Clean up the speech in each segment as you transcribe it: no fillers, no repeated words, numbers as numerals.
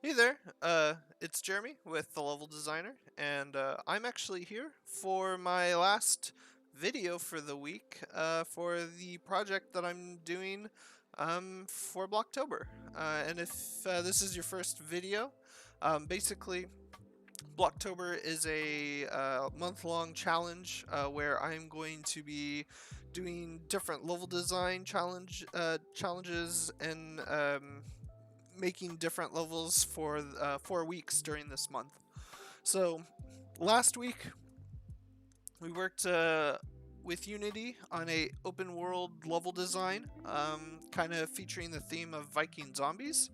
Hey there, it's Jeremy with The Level Designer, and I'm actually here for my last video for the week for the project that I'm doing for Blocktober. And if this is your first video, basically Blocktober is a month-long challenge where I'm going to be doing different level design challenges and making different levels for 4 weeks during this month. So last week we worked with Unity on a open world level design, kind of featuring the theme of Viking zombies.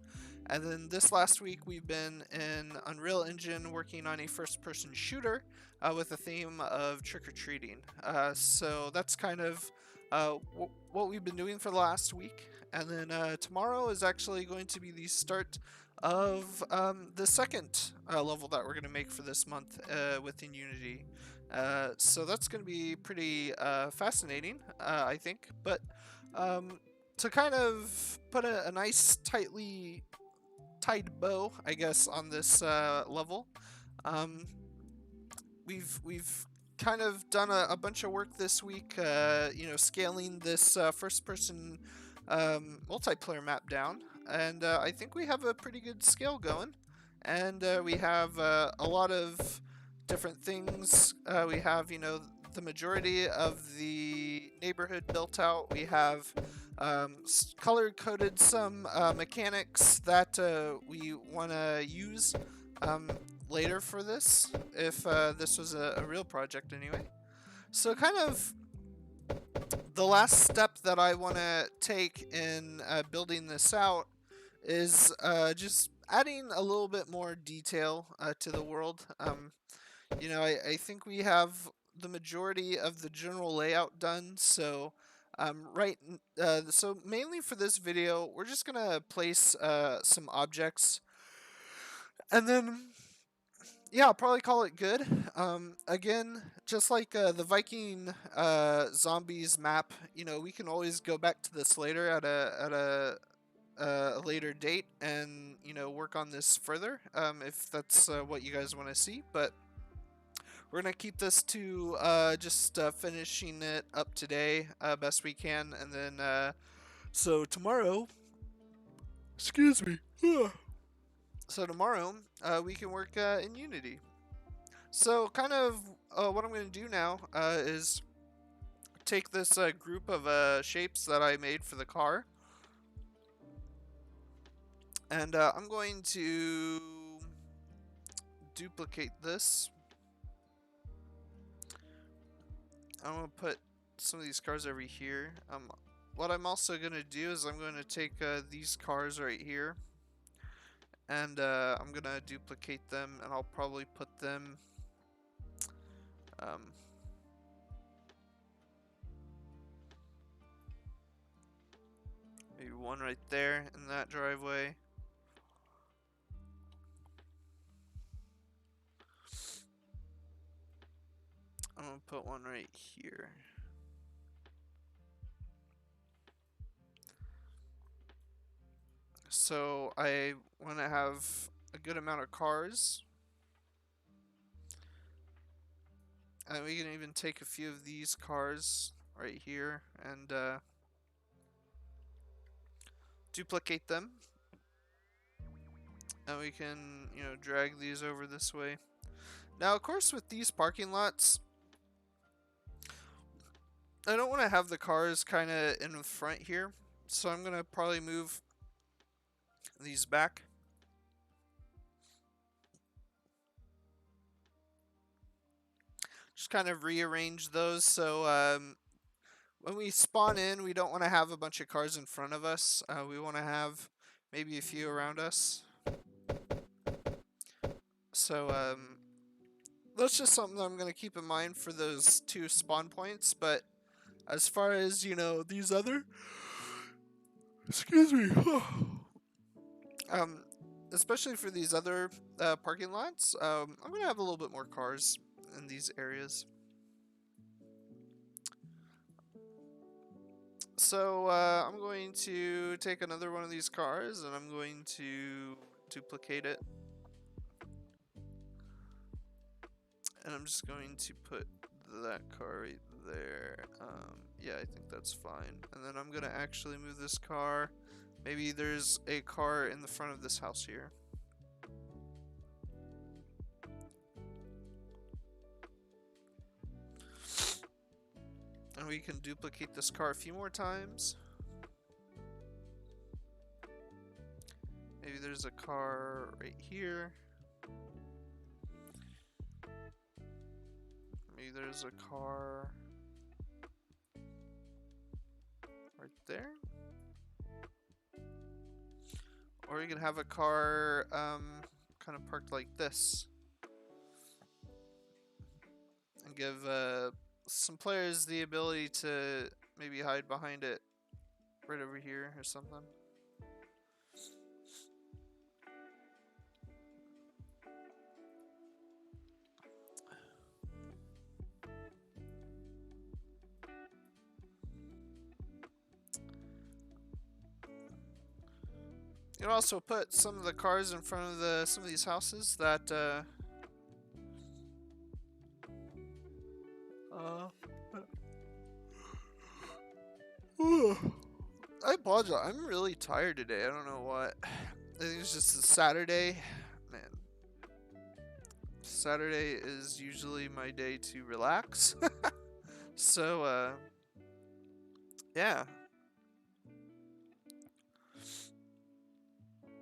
And then this last week we've been in Unreal Engine working on a first-person shooter with the theme of trick-or-treating. So that's kind of what we've been doing for the last week. And then tomorrow is actually going to be the start of the second level that we're going to make for this month within Unity. So that's going to be pretty fascinating, I think. But to kind of put a nice, tightly tied bow, I guess, on this level, um, we've kind of done a bunch of work this week. Scaling this first-person multiplayer map down, and I think we have a pretty good scale going. And we have a lot of different things. We have, the majority of the neighborhood built out. We have color coded some mechanics that we want to use um, later for this, if this was a real project anyway. So, kind of the last step that I want to take in building this out is just adding a little bit more detail to the world. I think we have the majority of the general layout done. So, so mainly for this video, we're just gonna place some objects, and then yeah, I'll probably call it good. Again, just like the Viking zombies map, we can always go back to this later at a later date and work on this further if that's what you guys want to see. But we're gonna keep this to just finishing it up today best we can, and then so tomorrow, excuse me. So tomorrow we can work in Unity. So kind of what I'm gonna do now is take this group of shapes that I made for the car, and I'm going to duplicate this. I'm gonna put some of these cars over here. What I'm also gonna do is I'm gonna take these cars right here, and I'm gonna duplicate them, and I'll probably put them um, maybe one right there in that driveway. I'm gonna put one right here. So I want to have a good amount of cars. And we can even take a few of these cars right here and duplicate them. And we can, drag these over this way. Now, of course, with these parking lots, I don't want to have the cars kind of in the front here. So I'm going to probably move these back. Just kind of rearrange those so when we spawn in, we don't want to have a bunch of cars in front of us. We want to have maybe a few around us. So that's just something that I'm going to keep in mind for those two spawn points. But as far as, these other... Excuse me. um, especially for these other parking lots, I'm going to have a little bit more cars in these areas. So I'm going to take another one of these cars, and I'm going to duplicate it. And I'm just going to put that car right there. Yeah, I think that's fine. And then I'm gonna actually move this car. Maybe there's a car in the front of this house here. And we can duplicate this car a few more times. Maybe there's a car right here. Maybe there's a car right there. Or you can have a car kind of parked like this. And give some players the ability to maybe hide behind it right over here or something. You can also put some of the cars in front of some of these houses that I apologize. I'm really tired today. I don't know what. I think it's just a Saturday. Man. Saturday is usually my day to relax. So, yeah.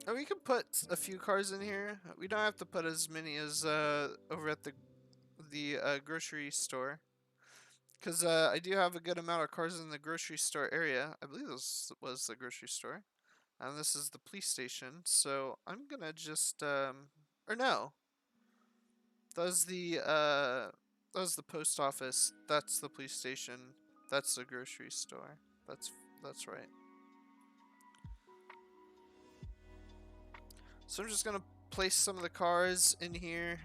And we can put a few cars in here. We don't have to put as many as over at the grocery store. Because I do have a good amount of cars in the grocery store area. I believe this was the grocery store. And this is the police station. So I'm gonna just, or no. That was the post office. That's the police station. That's the grocery store. That's right. So I'm just gonna place some of the cars in here.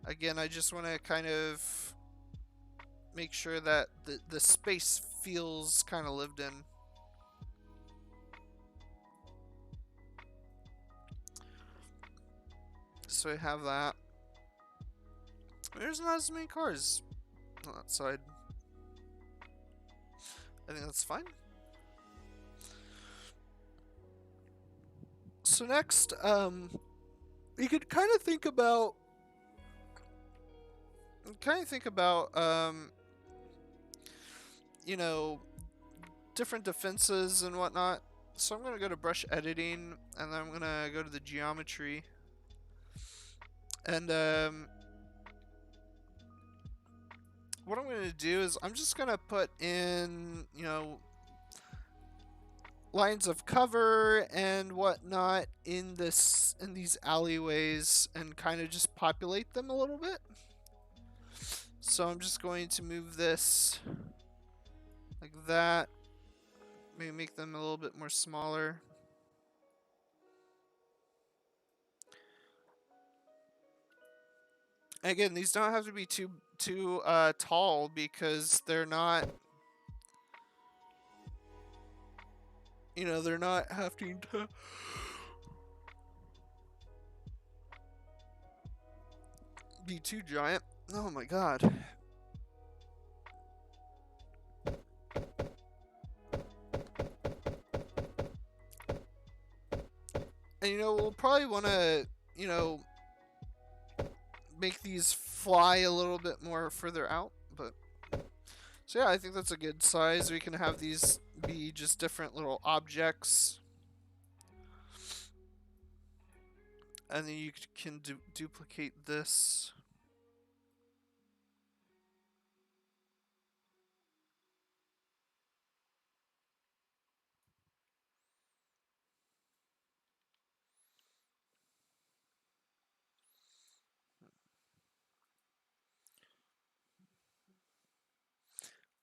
Again, I just want to kind of make sure that the space feels kind of lived in. So I have that. There's not as many cars on that side. I think that's fine. So next, you could kind of think about, you know, different defenses and whatnot. So I'm gonna go to brush editing, and then I'm gonna go to the geometry, and what I'm gonna do is I'm just gonna put in, you know, lines of cover and whatnot in these alleyways and kind of just populate them a little bit. So I'm just going to move this like that. Maybe make them a little bit more smaller. Again, these don't have to be too tall because they're not, you know, they're not having to be too giant. Oh my god. And you know, we'll probably want to, you know, make these fly a little bit more further out, but so yeah, I think that's a good size. We can have these be just different little objects, and then you can duplicate this.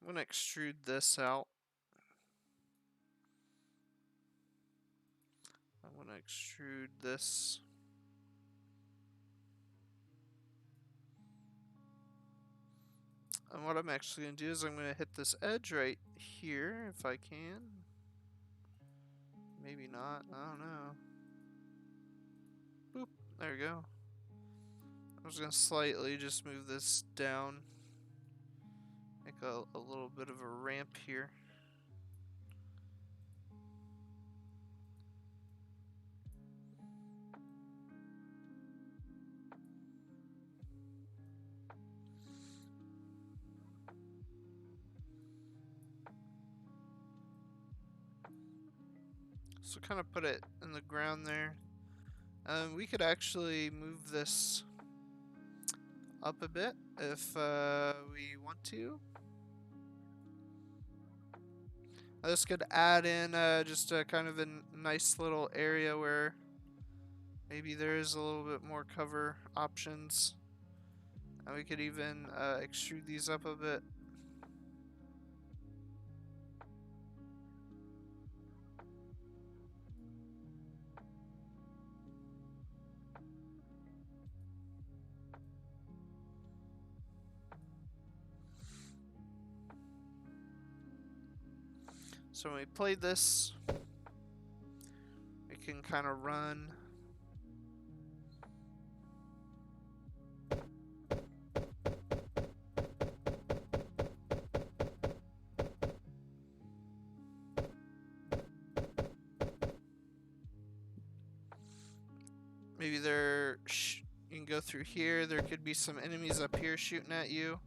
I'm gonna extrude this out. I'm gonna extrude this. And what I'm actually gonna do is I'm gonna hit this edge right here if I can. Maybe not. I don't know. Boop. There we go. I'm just gonna slightly just move this down. Make a little bit of a ramp here. So kind of put it in the ground there. We could actually move this up a bit if we want to. This could add in just a kind of a nice little area where maybe there is a little bit more cover options. And we could even extrude these up a bit. So when we play this, we can kind of run. Maybe you can go through here. There could be some enemies up here shooting at you.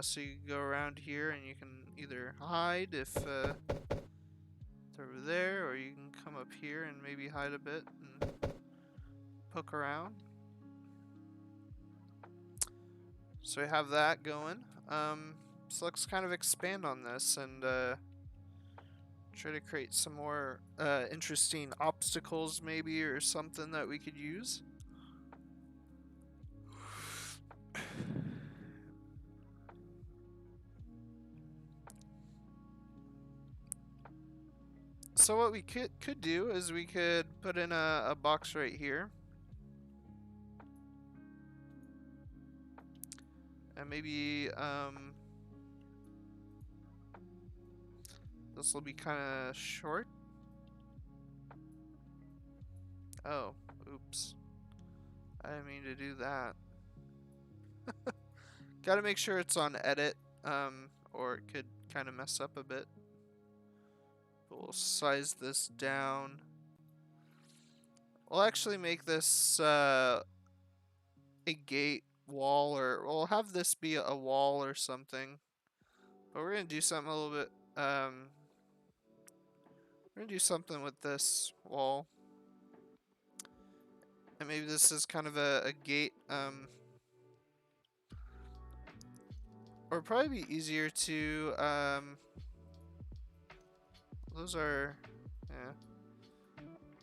So you can go around here and you can either hide if they're over there, or you can come up here and maybe hide a bit and poke around. So we have that going. So let's kind of expand on this and try to create some more interesting obstacles maybe, or something that we could use. So what we could do is we could put in a box right here. And maybe this will be kind of short. Oh, oops. I didn't mean to do that. Gotta make sure it's on edit, or it could kind of mess up a bit. But we'll size this down. We'll actually make this a gate wall, or we'll have this be a wall or something. But we're gonna do something a little bit, we're gonna do something with this wall. And maybe this is kind of a gate, or probably be easier to, those are, yeah.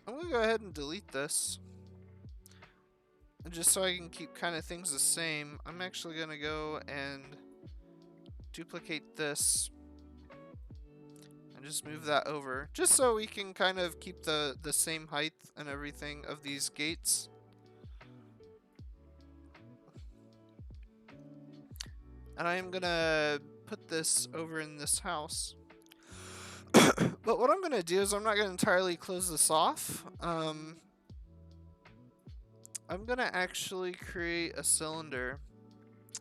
I'm gonna go ahead and delete this. And just so I can keep kind of things the same, I'm actually gonna go and duplicate this and just move that over, just so we can kind of keep the same height and everything of these gates. And I am gonna put this over in this house. But what I'm gonna do is I'm not gonna entirely close this off. I'm gonna actually create a cylinder,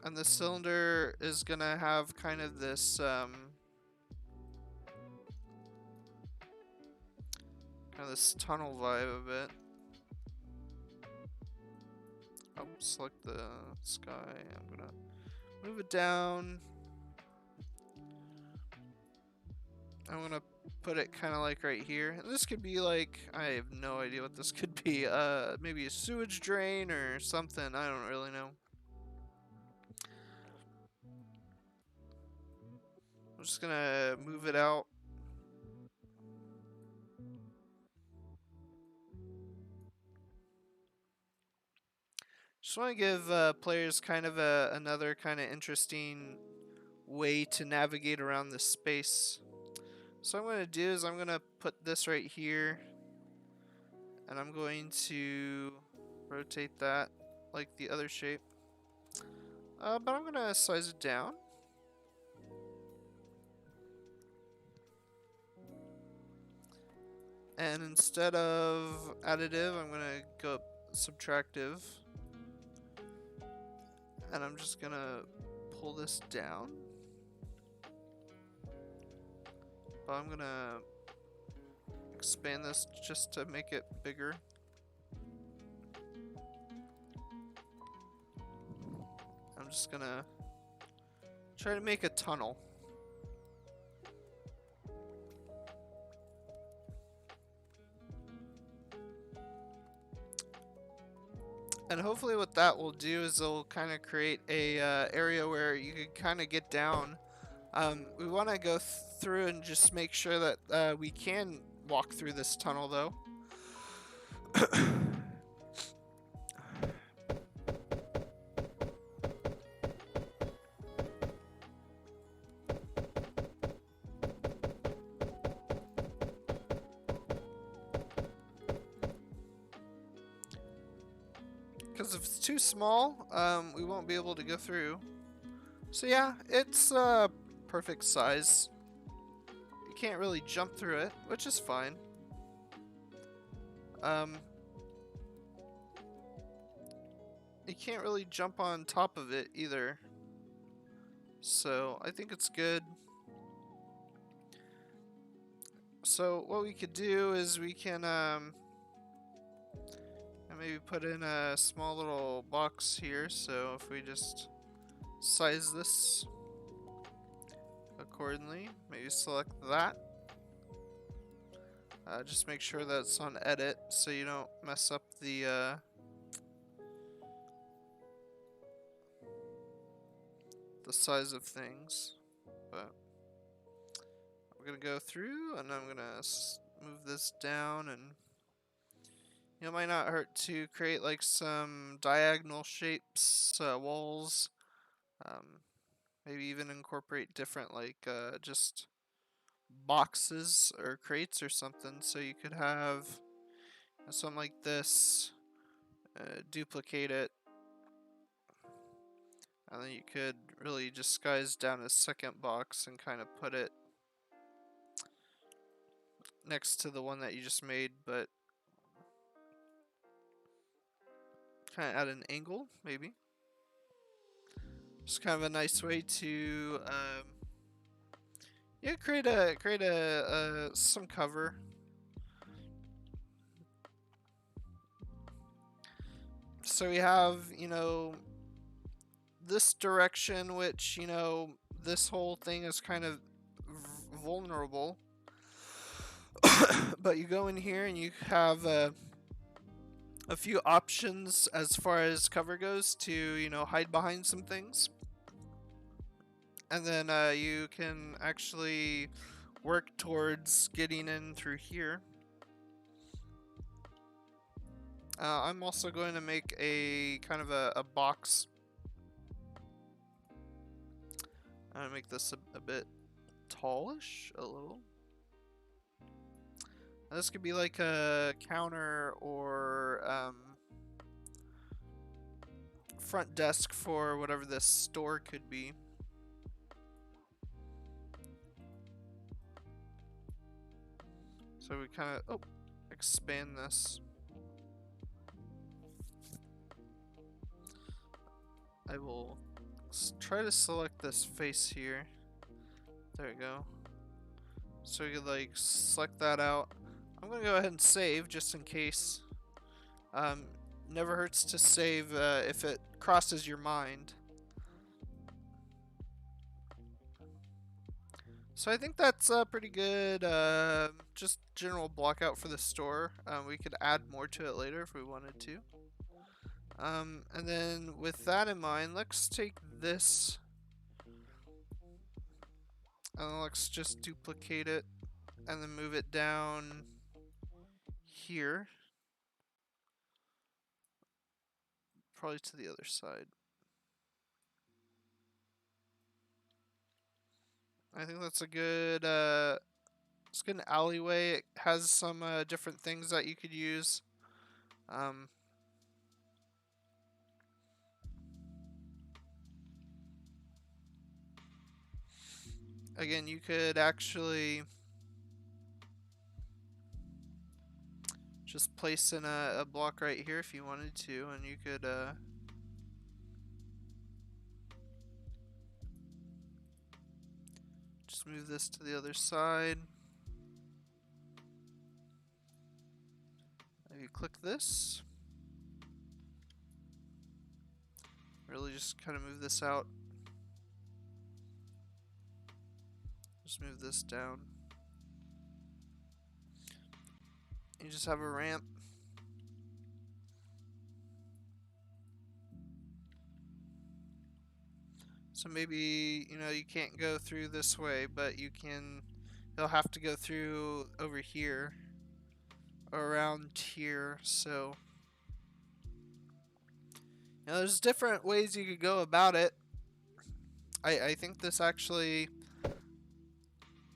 and the cylinder is gonna have kind of this kind of this tunnel vibe of it. Oh, select the sky. I'm gonna move it down. I'm gonna put it kind of like right here. And this could be like, I have no idea what this could be. Maybe a sewage drain or something. I don't really know. I'm just gonna move it out. Just want to give players kind of another kind of interesting way to navigate around this space. So what I'm going to do is I'm going to put this right here, and I'm going to rotate that like the other shape. But I'm going to size it down. And instead of additive, I'm gonna go up subtractive. And I'm just gonna pull this down. But I'm gonna expand this just to make it bigger. I'm just gonna try to make a tunnel. And hopefully what that will do is it'll kind of create a area where you can kind of get down. We want to go through and just make sure that we can walk through this tunnel though. Because if it's too small, we won't be able to go through. So yeah, it's perfect size. You can't really jump through it, which is fine. You can't really jump on top of it either. So I think it's good. So what we could do is we can maybe put in a small little box here. So if we just size this accordingly, maybe select that. Just make sure that it's on edit so you don't mess up the size of things. But I'm gonna go through and I'm gonna move this down, and it might not hurt to create like some diagonal shapes, walls. Maybe even incorporate different like just boxes or crates or something, so you could have something like this, duplicate it, and then you could really disguise down a second box and kind of put it next to the one that you just made, but kind of at an angle, maybe. Just kind of a nice way to yeah, create a some cover. So we have, this direction, which, this whole thing is kind of vulnerable. But you go in here and you have a few options as far as cover goes to, hide behind some things. And then you can actually work towards getting in through here. I'm also going to make a kind of a box. I'm going to make this a bit tallish, a little. Now, this could be like a counter or front desk for whatever this store could be. So we kind of expand this. I will try to select this face here. There we go. So we could like select that out. I'm gonna go ahead and save just in case. Never hurts to save if it crosses your mind. So I think that's pretty good. Just general blockout for the store. We could add more to it later if we wanted to. And then with that in mind, let's take this and let's just duplicate it and then move it down here. Probably to the other side. I think that's a good it's good alleyway. It has some different things that you could use. Again, you could actually just place in a block right here if you wanted to, and you could just move this to the other side. Maybe click this. Really just kind of move this out. Just move this down. You just have a ramp. So maybe, you know, you can't go through this way, but you can, you'll have to go through over here, around here. So, you know, there's different ways you could go about it. I think this actually,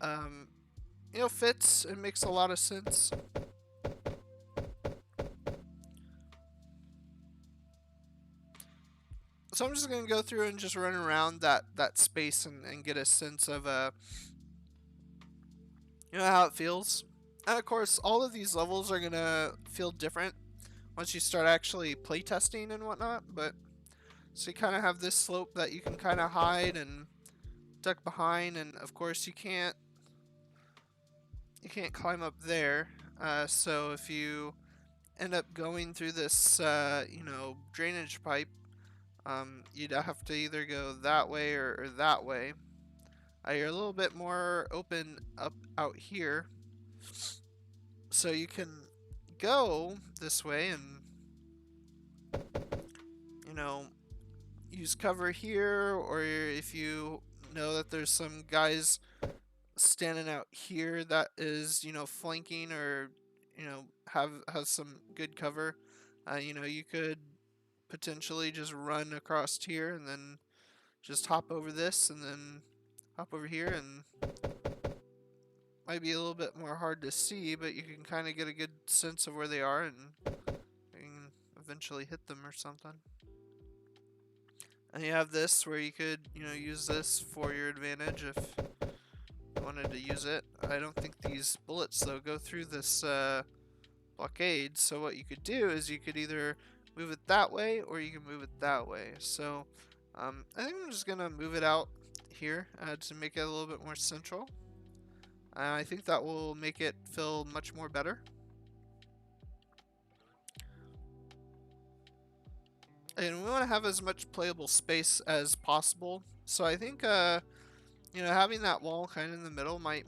you know, fits and makes a lot of sense. So I'm just gonna go through and just run around that space and get a sense of you know, how it feels. And of course, all of these levels are gonna feel different once you start actually playtesting and whatnot. But so you kind of have this slope that you can kind of hide and duck behind, and of course you can't climb up there. So if you end up going through this you know, drainage pipe, you'd have to either go that way or that way. You're a little bit more open up out here, so you can go this way and, you know, use cover here, or if you know that there's some guys standing out here that is, you know, flanking, or, you know, have some good cover, you know, you could potentially just run across here and then just hop over this and then hop over here, and might be a little bit more hard to see, but you can kind of get a good sense of where they are, and you can eventually hit them or something. And you have this where you could, you know, use this for your advantage if you wanted to use it. I don't think these bullets, though, go through this blockade, so what you could do is you could either move it that way or you can move it that way. So I think I'm just gonna move it out here to make it a little bit more central. And I think that will make it feel much more better. And we want to have as much playable space as possible. So I think, you know, having that wall kind of in the middle might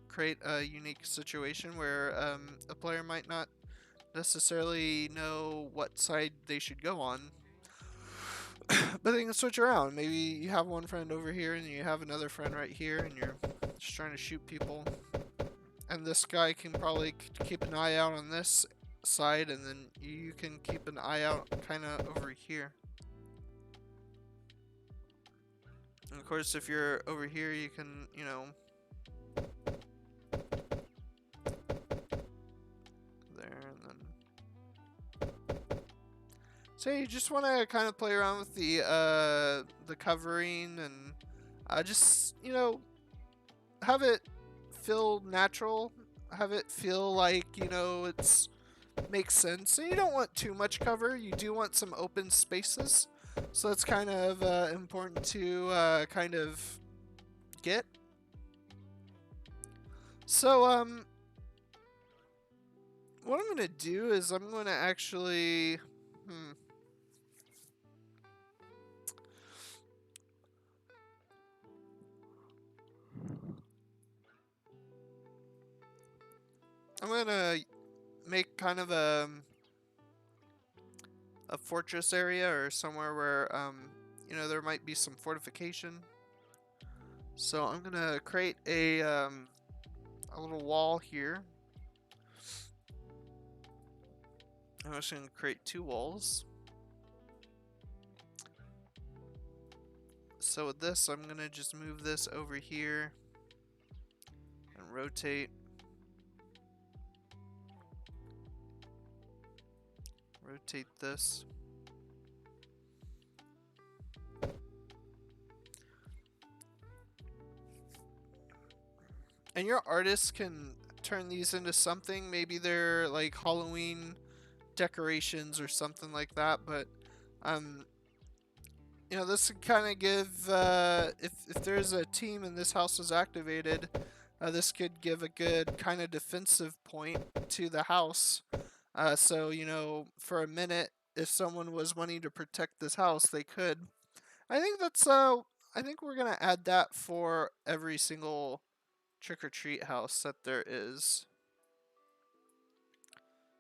create a unique situation where a player might not necessarily know what side they should go on. But they can switch around. Maybe you have one friend over here and you have another friend right here, and you're just trying to shoot people. And this guy can probably keep an eye out on this side, and then you can keep an eye out kind of over here. And of course, if you're over here, you can, you know, there, and then. So you just want to kind of play around with the covering, and just, you know, have it feel natural, have it feel like, you know, it's makes sense. So you don't want too much cover, you do want some open spaces, so that's kind of important to kind of get. So what I'm gonna do is I'm gonna actually I'm gonna make kind of a fortress area, or somewhere where you know, there might be some fortification. So I'm gonna create a little wall here. I'm just gonna create 2 walls. So with this, I'm gonna just move this over here and rotate. Rotate this. And your artist can turn these into something. Maybe they're like Halloween decorations or something like that. But um, this could kind of give if there's a team and this house is activated, this could give a good kind of defensive point to the house. So for a minute, if someone was wanting to protect this house, they could. I think that's I think we're gonna add that for every single trick or treat house that there is.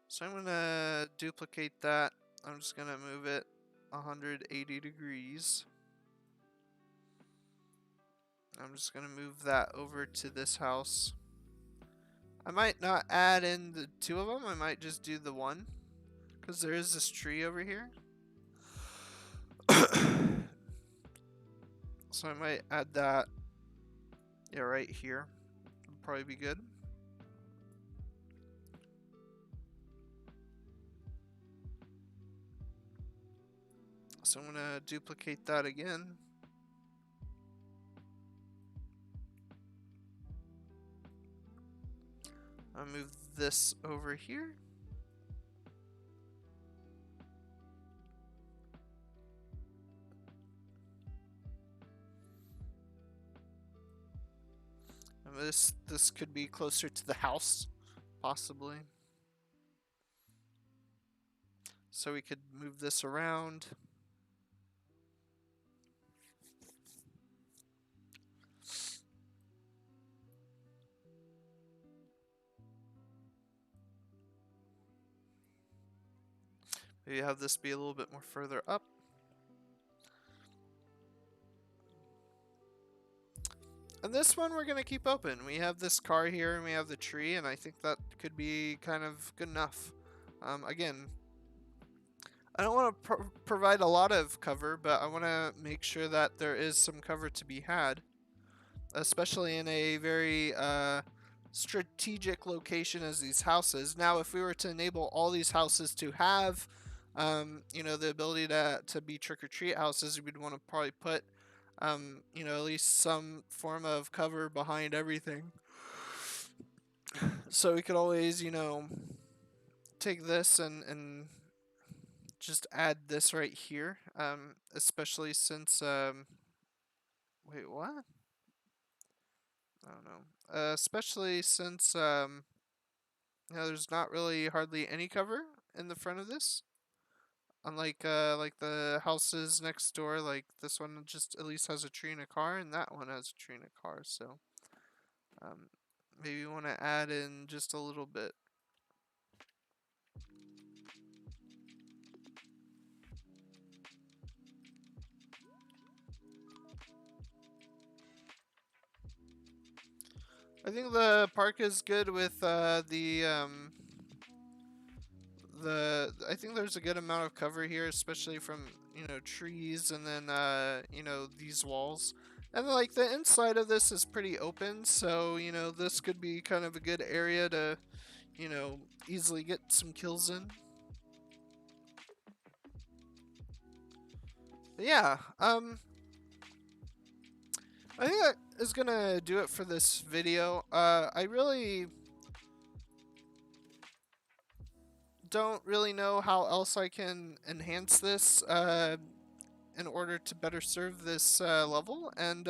So I'm gonna duplicate that. I'm just gonna move it 180 degrees. I'm just gonna move that over to this house. I might not add in the two of them. I might just do the one, because there is this tree over here. So I might add that, yeah, right here. Would probably be good. So I'm gonna duplicate that again. I'll move this over here. And this could be closer to the house, possibly. So we could move this around. Maybe have this be a little bit more further up. And this one we're going to keep open. We have this car here and we have the tree, and I think that could be kind of good enough. Again, I don't want to provide a lot of cover, but I want to make sure that there is some cover to be had, especially in a very strategic location as these houses. Now, if we were to enable all these houses to have, the ability to be trick-or-treat houses, we'd want to probably put, at least some form of cover behind everything. So we could always, take this and just add this right here, especially since, wait, what? I don't know. Especially since, there's not really hardly any cover in the front of this. Unlike, like the houses next door, like this one just at least has a tree and a car, and that one has a tree and a car, so, maybe you want to add in just a little bit. I think the park is good with I think there's a good amount of cover here, especially from trees, and then these walls, and like the inside of this is pretty open, so this could be kind of a good area to easily get some kills in. But yeah, I think that is gonna do it for this video. I really don't really know how else I can enhance this in order to better serve this level, and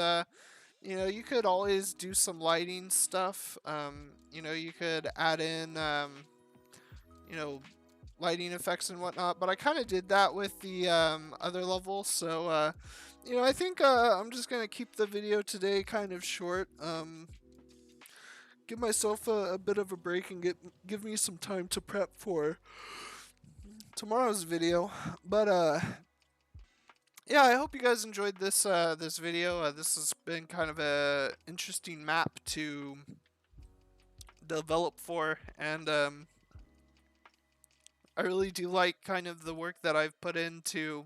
you could always do some lighting stuff. You could add in lighting effects and whatnot, but I kind of did that with the other level, so I think I'm just gonna keep the video today kind of short. Give myself a bit of a break and give me some time to prep for tomorrow's video. But yeah, I hope you guys enjoyed this this video. This has been kind of a interesting map to develop for, and I really do like kind of the work that I've put into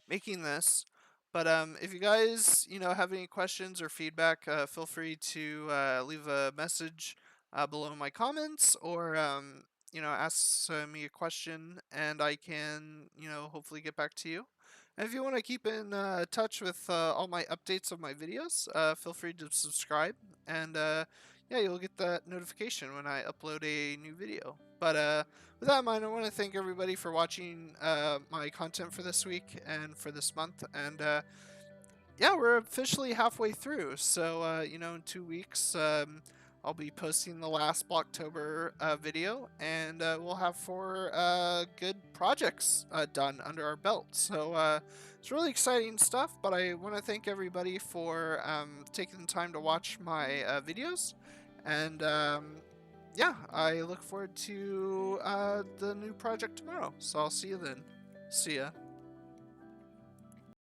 making this. But if you guys have any questions or feedback, feel free to leave a message below my comments, or ask me a question, and I can hopefully get back to you. And if you want to keep in touch with all my updates of my videos, feel free to subscribe, and yeah, you'll get that notification when I upload a new video. But with that in mind, I want to thank everybody for watching my content for this week and for this month. And yeah, we're officially halfway through. So, in 2 weeks, I'll be posting the last Blocktober video, and we'll have 4 good projects done under our belt. So, it's really exciting stuff, but I want to thank everybody for taking the time to watch my videos. And yeah, I look forward to the new project tomorrow. So, I'll see you then. See ya.